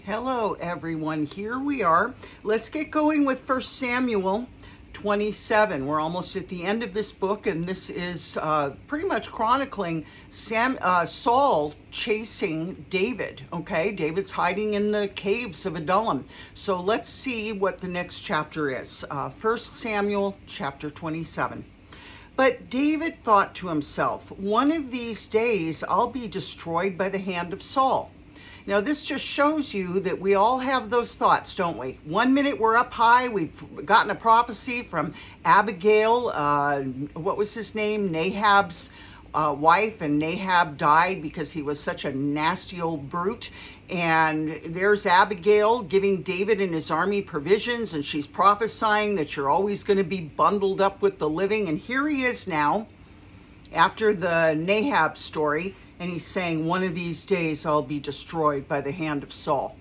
Hello everyone, here we are. Let's get going with 1 Samuel 27. We're almost at the end of this book, and this is pretty much chronicling Saul chasing David. Okay, David's hiding in the caves of Adullam. So let's see what the next chapter is. 1 Samuel chapter 27. But David thought to himself, one of these days I'll be destroyed by the hand of Saul. Now, this just shows you that we all have those thoughts, don't we? One minute we're up high, we've gotten a prophecy from Abigail, what was his name? Nahab's wife, and Nahab died because he was such a nasty old brute. And there's Abigail giving David and his army provisions, and she's prophesying that you're always going to be bundled up with the living. And here he is now, after the Nahab story, and he's saying, one of these days I'll be destroyed by the hand of Saul.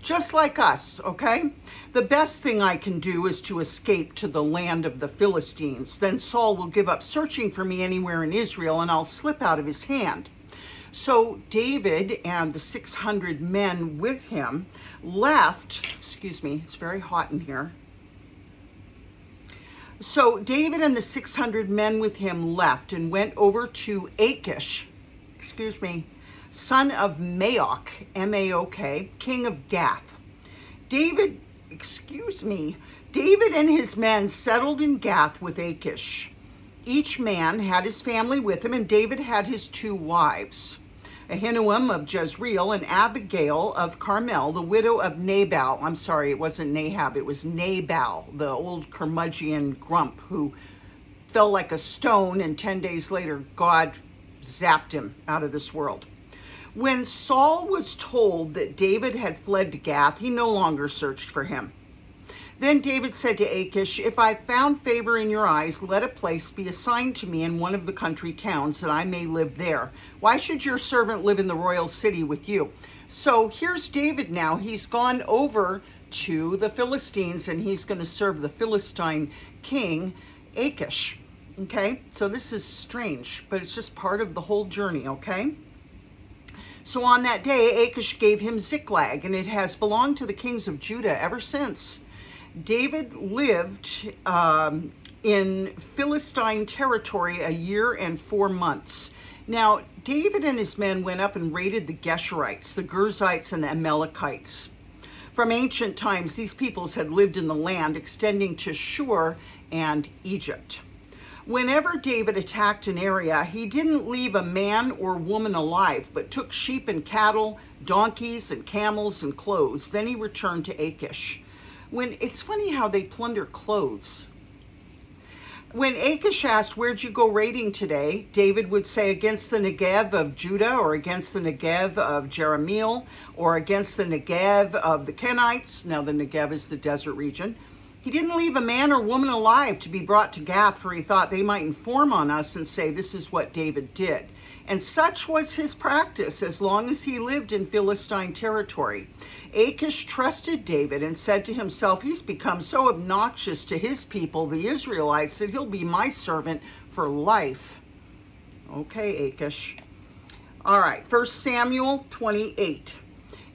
Just like us, okay? The best thing I can do is to escape to the land of the Philistines. Then Saul will give up searching for me anywhere in Israel, and I'll slip out of his hand. So David and the 600 men with him left, excuse me, it's very hot in here. So David and the 600 men with him left and went over to Achish, son of Maok, M-A-O-K, king of Gath. David and his men settled in Gath with Achish. Each man had his family with him, and David had his two wives, Ahinoam of Jezreel and Abigail of Carmel, the widow of Nabal. I'm sorry, it wasn't Nahab, it was Nabal, the old curmudgeon grump who fell like a stone, and 10 days later God zapped him out of this world. When Saul was told that David had fled to Gath, he no longer searched for him. Then David said to Achish, if I found favor in your eyes, let a place be assigned to me in one of the country towns, that I may live there. Why should your servant live in the royal city with you? So here's David now. He's gone over to the Philistines, and he's going to serve the Philistine king, Achish. Okay, so this is strange, but it's just part of the whole journey, okay? So on that day, Achish gave him Ziklag, and it has belonged to the kings of Judah ever since. David lived in Philistine territory a year and 4 months. Now, David and his men went up and raided the Geshurites, the Girzites, and the Amalekites. From ancient times, these peoples had lived in the land extending to Shur and Egypt. Whenever David attacked an area, he didn't leave a man or woman alive, but took sheep and cattle, donkeys and camels and clothes. Then he returned to Achish. It's funny how they plunder clothes. When Achish asked, where'd you go raiding today? David would say, against the Negev of Judah, or against the Negev of Jerahmeel, or against the Negev of the Kenites. Now the Negev is the desert region. He didn't leave a man or woman alive to be brought to Gath, for he thought they might inform on us and say, this is what David did. And such was his practice as long as he lived in Philistine territory. Achish trusted David and said to himself, he's become so obnoxious to his people, the Israelites, that he'll be my servant for life. Okay, Achish. All right, 1 Samuel 28.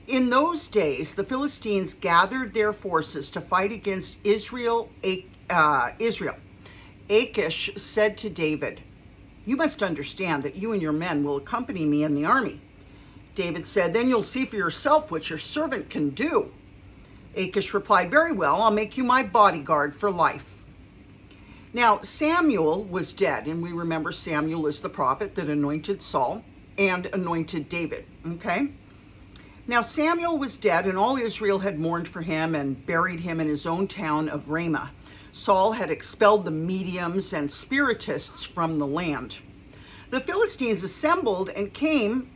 In those days, the Philistines gathered their forces to fight against Israel. Achish said to David, you must understand that you and your men will accompany me in the army. David said, then you'll see for yourself what your servant can do. Achish replied, very well, I'll make you my bodyguard for life. Now, Samuel was dead, and we remember Samuel is the prophet that anointed Saul and anointed David, okay? Now Samuel was dead, and all Israel had mourned for him and buried him in his own town of Ramah. Saul had expelled the mediums and spiritists from the land. The Philistines assembled and came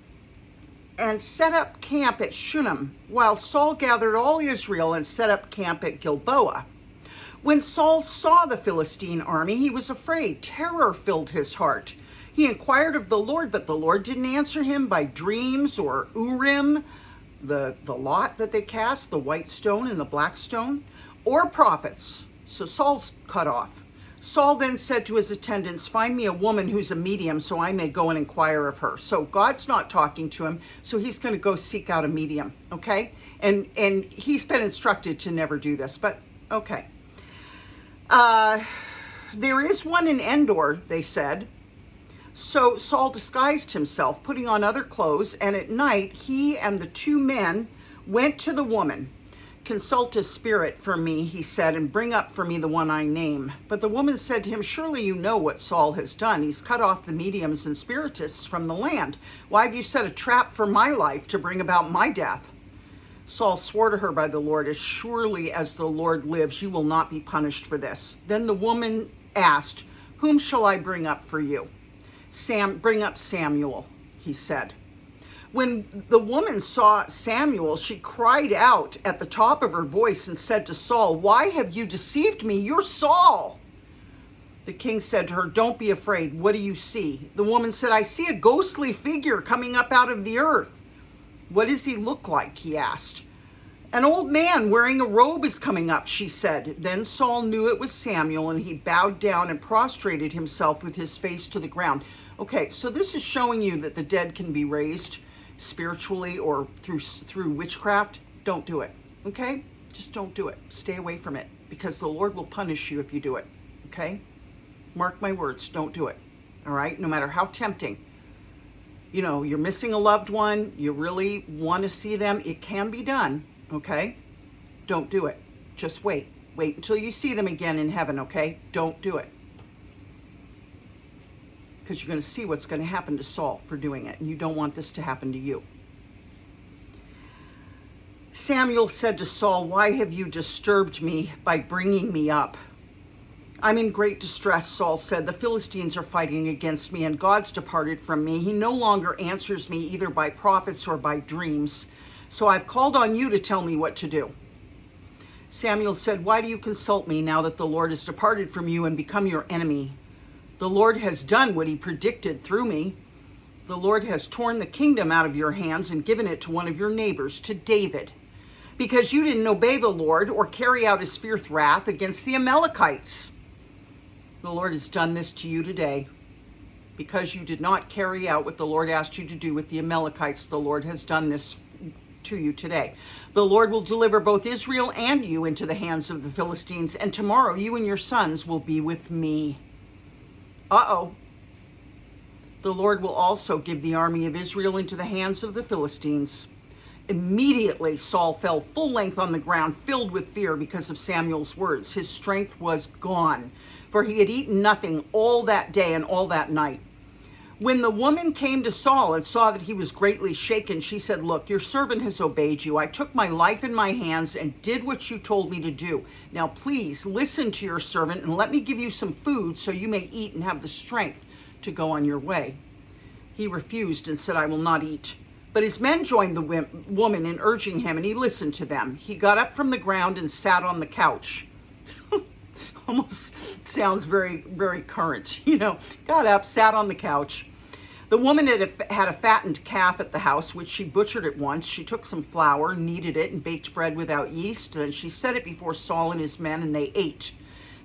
and set up camp at Shunem, while Saul gathered all Israel and set up camp at Gilboa. When Saul saw the Philistine army, he was afraid. Terror filled his heart. He inquired of the Lord, but the Lord didn't answer him by dreams or Urim, the lot that they cast, the white stone and the black stone, or prophets. So Saul's cut off. Saul then said to his attendants, find me a woman who's a medium so I may go and inquire of her. So God's not talking to him, so he's going to go seek out a medium, okay? And he's been instructed to never do this, but okay. There is one in Endor, they said. So Saul disguised himself, putting on other clothes, and at night he and the two men went to the woman. Consult a spirit for me, he said, and bring up for me the one I name. But the woman said to him, surely you know what Saul has done. He's cut off the mediums and spiritists from the land. Why have you set a trap for my life to bring about my death? Saul swore to her by the Lord, as surely as the Lord lives, you will not be punished for this. Then the woman asked, whom shall I bring up for you? Bring up Samuel, he said. When the woman saw Samuel, she cried out at the top of her voice and said to Saul, why have you deceived me? You're Saul. The king said to her, don't be afraid. What do you see? The woman said, I see a ghostly figure coming up out of the earth. What does he look like? He asked. An old man wearing a robe is coming up, she said. Then Saul knew it was Samuel, and he bowed down and prostrated himself with his face to the ground. Okay, so this is showing you that the dead can be raised spiritually or through witchcraft. Don't do it, okay? Just don't do it. Stay away from it, because the Lord will punish you if you do it, okay? Mark my words, don't do it, all right? No matter how tempting. You know, you're missing a loved one, you really want to see them, it can be done, okay? Don't do it. Just wait. Wait until you see them again in heaven, okay? Don't do it. Because you're going to see what's going to happen to Saul for doing it, and you don't want this to happen to you. Samuel said to Saul, why have you disturbed me by bringing me up? I'm in great distress, Saul said. The Philistines are fighting against me, and God's departed from me. He no longer answers me either by prophets or by dreams. So I've called on you to tell me what to do. Samuel said, why do you consult me now that the Lord has departed from you and become your enemy? The Lord has done what he predicted through me. The Lord has torn the kingdom out of your hands and given it to one of your neighbors, to David, because you didn't obey the Lord or carry out his fierce wrath against the Amalekites. The Lord has done this to you today. Because you did not carry out what the Lord asked you to do with the Amalekites, the Lord has done this to you today. The Lord will deliver both Israel and you into the hands of the Philistines, and tomorrow you and your sons will be with me. Uh-oh. The Lord will also give the army of Israel into the hands of the Philistines. Immediately Saul fell full length on the ground, filled with fear because of Samuel's words. His strength was gone, for he had eaten nothing all that day and all that night. When the woman came to Saul and saw that he was greatly shaken, she said, look, your servant has obeyed you. I took my life in my hands and did what you told me to do. Now please listen to your servant and let me give you some food so you may eat and have the strength to go on your way. He refused and said, I will not eat. But his men joined the woman in urging him, and he listened to them. He got up from the ground and sat on the couch. Almost sounds very, very current. Got up, sat on the couch. The woman had a fattened calf at the house, which she butchered at once. She took some flour, kneaded it, and baked bread without yeast. And she set it before Saul and his men, and they ate.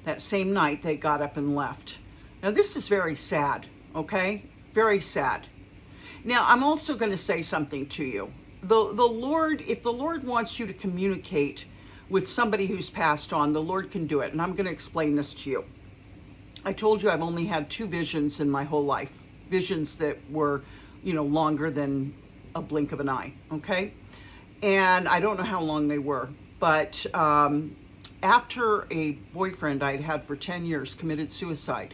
That same night, they got up and left. Now, this is very sad, okay? Very sad. Now, I'm also going to say something to you. The Lord, if the Lord wants you to communicate with somebody who's passed on, the Lord can do it. And I'm going to explain this to you. I told you I've only had 2 visions in my whole life. Visions that were, longer than a blink of an eye, okay? And I don't know how long they were. But after a boyfriend I'd had for 10 years committed suicide,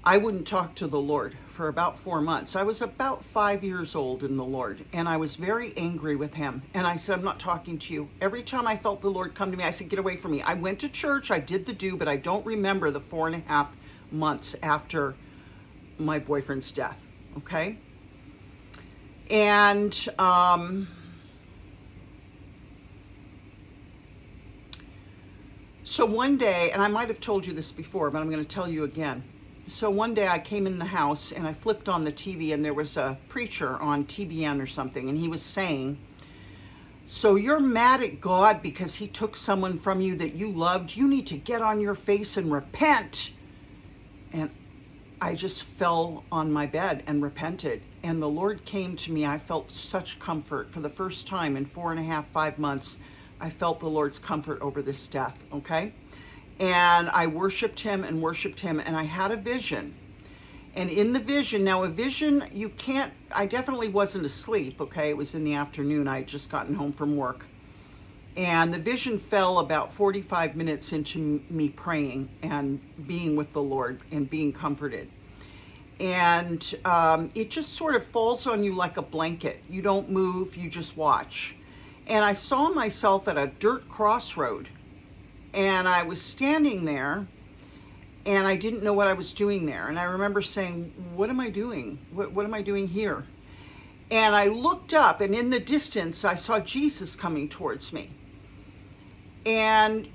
I wouldn't talk to the Lord for about 4 months. I was about 5 years old in the Lord, and I was very angry with him. And I said, I'm not talking to you. Every time I felt the Lord come to me, I said, get away from me. I went to church, I did the do, but I don't remember the 4.5 months after my boyfriend's death, okay? And so one day, and I might have told you this before, but I'm going to tell you again. So one day I came in the house and I flipped on the TV, and there was a preacher on TBN or something, and he was saying, So you're mad at God because he took someone from you that you loved. You need to get on your face and repent. And I just fell on my bed and repented. And the Lord came to me. I felt such comfort for the first time in 4.5, 5 months. I felt the Lord's comfort over this death, okay? And I worshiped him, and I had a vision. And in the vision, now a vision, you can't, I definitely wasn't asleep, okay? It was in the afternoon. I had just gotten home from work. And the vision fell about 45 minutes into me praying and being with the Lord and being comforted. And it just sort of falls on you like a blanket. You don't move, you just watch. And I saw myself at a dirt crossroad. And I was standing there, and I didn't know what I was doing there. And I remember saying, what am I doing? What am I doing here? And I looked up, and in the distance, I saw Jesus coming towards me. And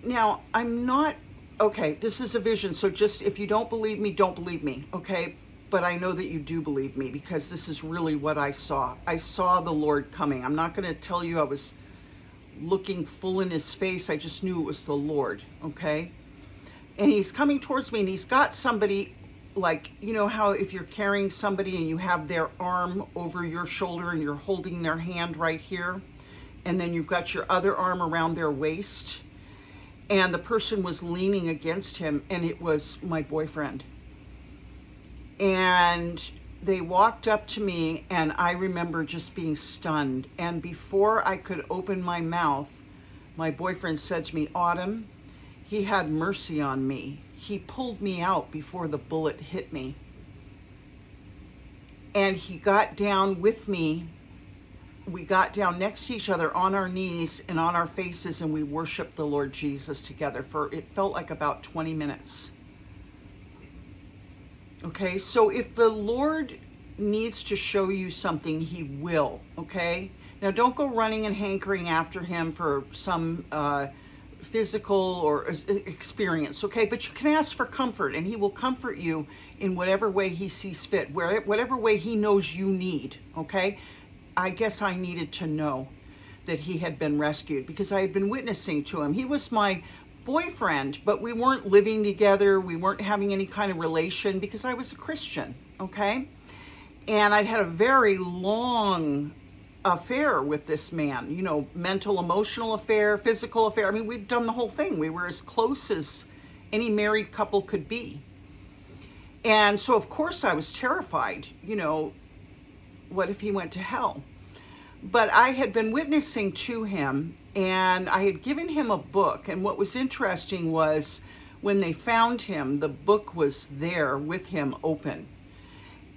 now I'm not, okay, this is a vision. So just, if you don't believe me, don't believe me, okay? But I know that you do believe me, because this is really what I saw. I saw the Lord coming. I'm not going to tell you I was looking full in his face. I just knew it was the Lord, okay? And he's coming towards me, and he's got somebody, like, you know how if you're carrying somebody and you have their arm over your shoulder and you're holding their hand right here, and then you've got your other arm around their waist, and the person was leaning against him, and it was my boyfriend. And they walked up to me, and I remember just being stunned. And before I could open my mouth, my boyfriend said to me, Autumn, he had mercy on me. He pulled me out before the bullet hit me. And he got down with me. We got down next to each other on our knees and on our faces, and we worshiped the Lord Jesus together for, it felt like about 20 minutes. Okay, so if the Lord needs to show you something, he will, okay? Now, don't go running and hankering after him for some physical or experience, okay? But you can ask for comfort, and he will comfort you in whatever way he sees fit, whatever way he knows you need, okay? I guess I needed to know that he had been rescued, because I had been witnessing to him. He was my boyfriend, but we weren't living together. We weren't having any kind of relation, because I was a Christian, okay? And I'd had a very long affair with this man, you know, mental, emotional affair, physical affair. I mean, we'd done the whole thing. We were as close as any married couple could be. And so, of course, I was terrified, you know, what if he went to hell? But I had been witnessing to him, and I had given him a book. And what was interesting was when they found him, the book was there with him open.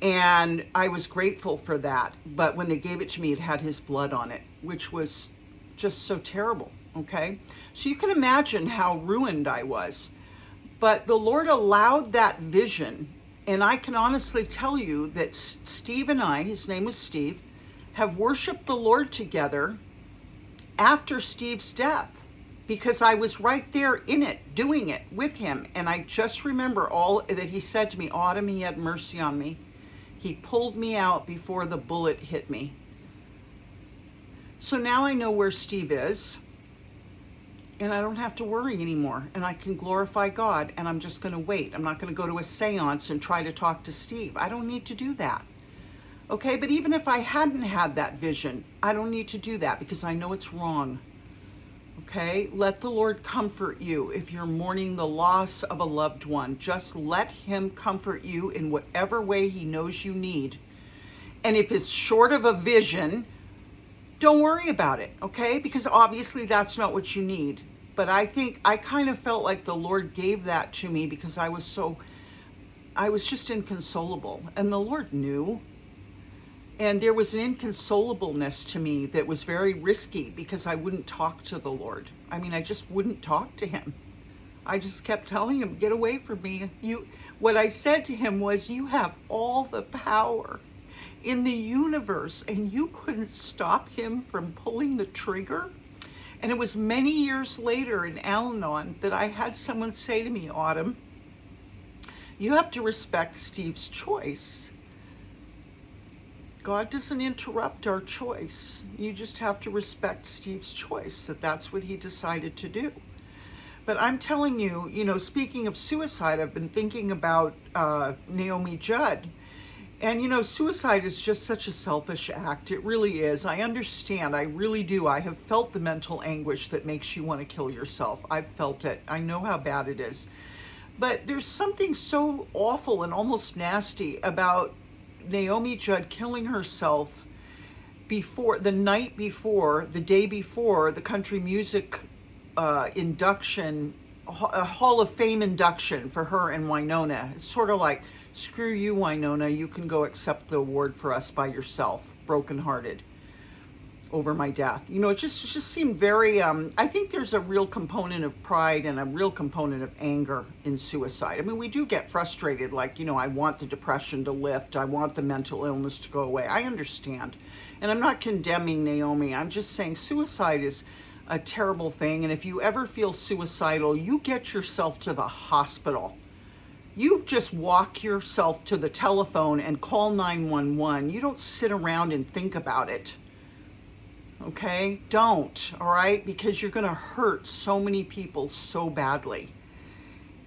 And I was grateful for that. But when they gave it to me, it had his blood on it, which was just so terrible, okay? So you can imagine how ruined I was. But the Lord allowed that vision. And I can honestly tell you that Steve and I, his name was Steve, have worshiped the Lord together after Steve's death, because I was right there in it, doing it with him. And I just remember all that he said to me, Autumn, he had mercy on me. He pulled me out before the bullet hit me. So now I know where Steve is, and I don't have to worry anymore, and I can glorify God, and I'm just going to wait. I'm not going to go to a seance and try to talk to Steve. I don't need to do that. Okay, but even if I hadn't had that vision, I don't need to do that, because I know it's wrong. Okay, let the Lord comfort you if you're mourning the loss of a loved one. Just let him comfort you in whatever way he knows you need. And if it's short of a vision, don't worry about it, okay? Because obviously that's not what you need. But I think I kind of felt like the Lord gave that to me because I was just inconsolable. And the Lord knew. And there was an inconsolableness to me that was very risky, because I wouldn't talk to the Lord. I mean, I just wouldn't talk to him. I just kept telling him, get away from me. What I said to him was, you have all the power in the universe, and you couldn't stop him from pulling the trigger. And it was many years later in Al-Anon that I had someone say to me, Autumn, you have to respect Steve's choice. God doesn't interrupt our choice. You just have to respect Steve's choice, that's what he decided to do. But I'm telling you, speaking of suicide, I've been thinking about Naomi Judd. And suicide is just such a selfish act. It really is. I understand. I really do. I have felt the mental anguish that makes you want to kill yourself. I've felt it. I know how bad it is. But there's something so awful and almost nasty about Naomi Judd killing herself the night before, the day before the country music induction, a Hall of Fame induction for her and Winona. It's sort of like, screw you, Winona, you can go accept the award for us by yourself, brokenhearted over my death. It just seemed very, I think there's a real component of pride and a real component of anger in suicide. I mean, we do get frustrated, like, I want the depression to lift, I want the mental illness to go away. I understand. And I'm not condemning Naomi. I'm just saying suicide is a terrible thing. And if you ever feel suicidal, you get yourself to the hospital. You just walk yourself to the telephone and call 911. You don't sit around and think about it. Okay? Don't, all right? Because you're going to hurt so many people so badly.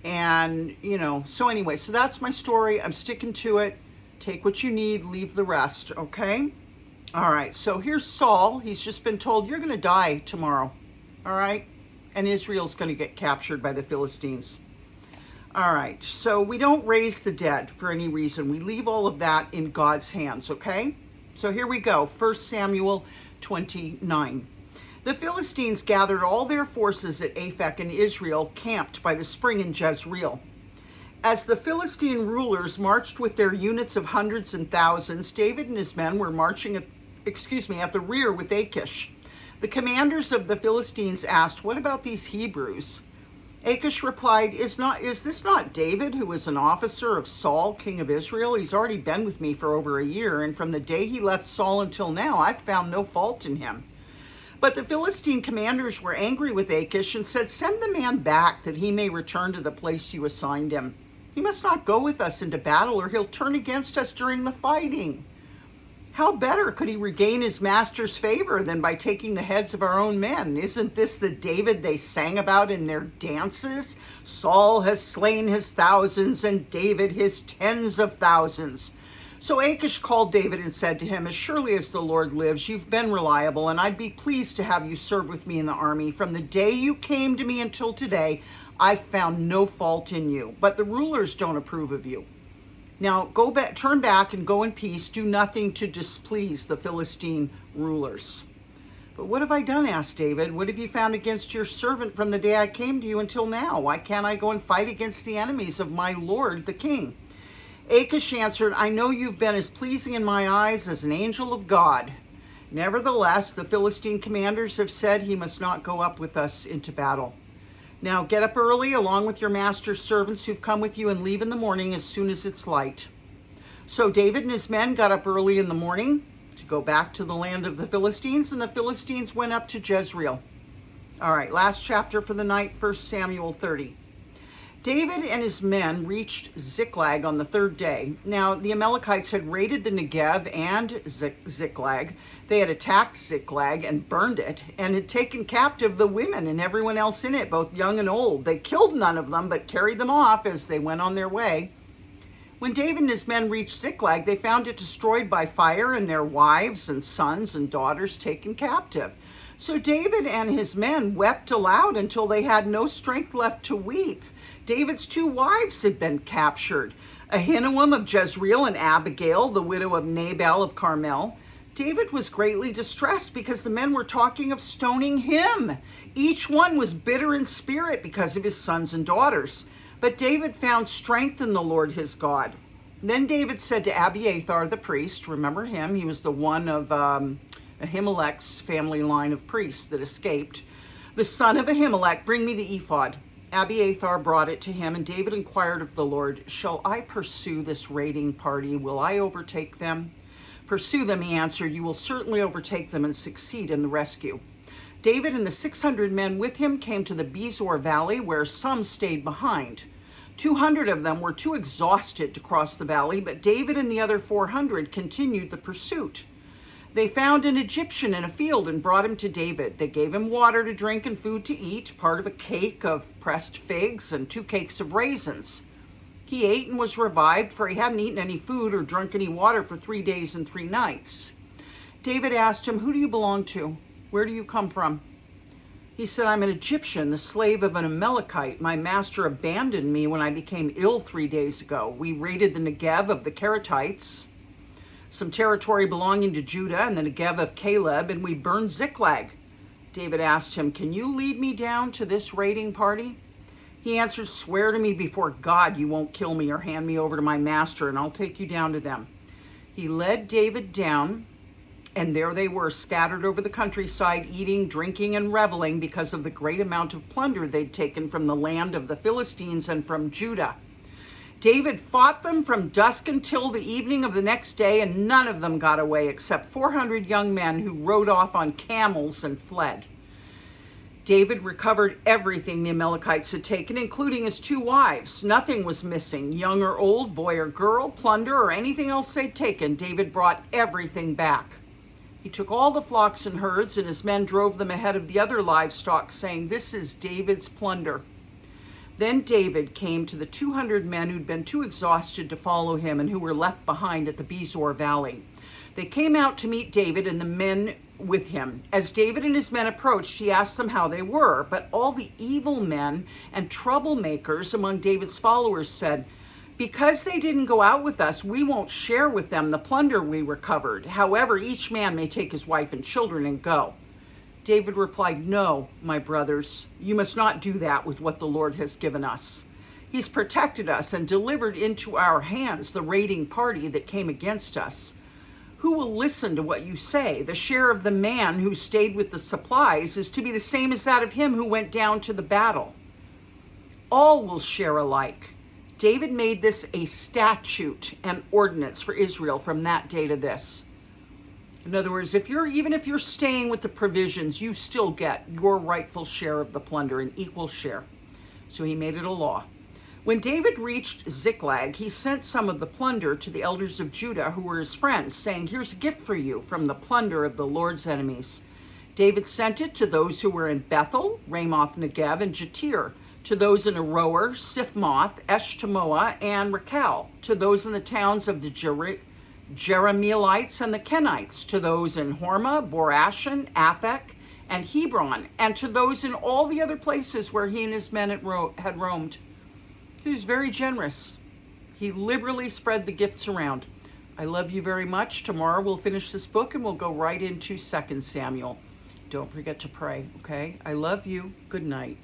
And, so anyway, so that's my story. I'm sticking to it. Take what you need, leave the rest, okay? All right, so here's Saul. He's just been told, you're going to die tomorrow, all right? And Israel's going to get captured by the Philistines. All right, so we don't raise the dead for any reason. We leave all of that in God's hands, okay? So here we go, 1 Samuel 29. The Philistines gathered all their forces at Aphek, and Israel camped by the spring in Jezreel. As the Philistine rulers marched with their units of hundreds and thousands, David and his men were marching at the rear with Achish. The commanders of the Philistines asked, "What about these Hebrews?" Achish replied, Is this not David, who is an officer of Saul, king of Israel? He's already been with me for over a year, and from the day he left Saul until now, I've found no fault in him. But the Philistine commanders were angry with Achish and said, "Send the man back that he may return to the place you assigned him. He must not go with us into battle, or he'll turn against us during the fighting. How better could he regain his master's favor than by taking the heads of our own men? Isn't this the David they sang about in their dances? Saul has slain his thousands and David his tens of thousands." So Achish called David and said to him, "As surely as the Lord lives, you've been reliable, and I'd be pleased to have you serve with me in the army. From the day you came to me until today, I've found no fault in you, but the rulers don't approve of you. Now go back, turn back and go in peace. Do nothing to displease the Philistine rulers." "But what have I done?" asked David. "What have you found against your servant from the day I came to you until now? Why can't I go and fight against the enemies of my lord, the king?" Achish answered, "I know you've been as pleasing in my eyes as an angel of God. Nevertheless, the Philistine commanders have said he must not go up with us into battle. Now get up early along with your master's servants who've come with you, and leave in the morning as soon as it's light." So David and his men got up early in the morning to go back to the land of the Philistines, and the Philistines went up to Jezreel. All right, last chapter for the night, 1 Samuel 30. David and his men reached Ziklag on the third day. Now, the Amalekites had raided the Negev and Ziklag. They had attacked Ziklag and burned it, and had taken captive the women and everyone else in it, both young and old. They killed none of them, but carried them off as they went on their way. When David and his men reached Ziklag, they found it destroyed by fire, and their wives and sons and daughters taken captive. So David and his men wept aloud until they had no strength left to weep. David's two wives had been captured, Ahinoam of Jezreel and Abigail, the widow of Nabal of Carmel. David was greatly distressed because the men were talking of stoning him. Each one was bitter in spirit because of his sons and daughters. But David found strength in the Lord his God. Then David said to Abiathar the priest, remember him, he was the one of Ahimelech's family line of priests that escaped, the son of Ahimelech, "Bring me the ephod." Abiathar brought it to him, and David inquired of the Lord, "Shall I pursue this raiding party? Will I overtake them?" "Pursue them," he answered. "You will certainly overtake them and succeed in the rescue." David and the 600 men with him came to the Besor valley, where some stayed behind. 200 of them were too exhausted to cross the valley, but David and the other 400 continued the pursuit. They found an Egyptian in a field and brought him to David. They gave him water to drink and food to eat, part of a cake of pressed figs and 2 cakes of raisins. He ate and was revived, for he hadn't eaten any food or drunk any water for 3 days and 3 nights. David asked him, "Who do you belong to? Where do you come from?" He said, "I'm an Egyptian, the slave of an Amalekite. My master abandoned me when I became ill 3 days ago. We raided the Negev of the Karatites, some territory belonging to Judah, and the Negev of Caleb, and we burned Ziklag." David asked him, "Can you lead me down to this raiding party?" He answered, "Swear to me before God you won't kill me or hand me over to my master, and I'll take you down to them." He led David down, and there they were, scattered over the countryside, eating, drinking, and reveling because of the great amount of plunder they'd taken from the land of the Philistines and from Judah. David fought them from dusk until the evening of the next day, and none of them got away except 400 young men who rode off on camels and fled. David recovered everything the Amalekites had taken, including his 2 wives. Nothing was missing, young or old, boy or girl, plunder, or anything else they'd taken. David brought everything back. He took all the flocks and herds, and his men drove them ahead of the other livestock, saying, "This is David's plunder." Then David came to the 200 men who'd been too exhausted to follow him and who were left behind at the Besor Valley. They came out to meet David and the men with him. As David and his men approached, he asked them how they were, but all the evil men and troublemakers among David's followers said, "Because they didn't go out with us, we won't share with them the plunder we recovered. However, each man may take his wife and children and go." David replied, "No, my brothers, you must not do that with what the Lord has given us. He's protected us and delivered into our hands the raiding party that came against us. Who will listen to what you say? The share of the man who stayed with the supplies is to be the same as that of him who went down to the battle. All will share alike." David made this a statute and ordinance for Israel from that day to this. In other words, even if you're staying with the provisions, you still get your rightful share of the plunder, an equal share. So he made it a law. When David reached Ziklag, he sent some of the plunder to the elders of Judah who were his friends, saying, "Here's a gift for you from the plunder of the Lord's enemies." David sent it to those who were in Bethel, Ramoth Negev, and Jatir, to those in Aroer, Siphmoth, Eshtemoa, and Racal, to those in the towns of the Jerahmeelites and the Kenites, to those in Hormah, Borashan, Athek, and Hebron, and to those in all the other places where he and his men had roamed. He was very generous. He liberally spread the gifts around. I love you very much. Tomorrow we'll finish this book and we'll go right into 2 Samuel. Don't forget to pray, okay? I love you. Good night.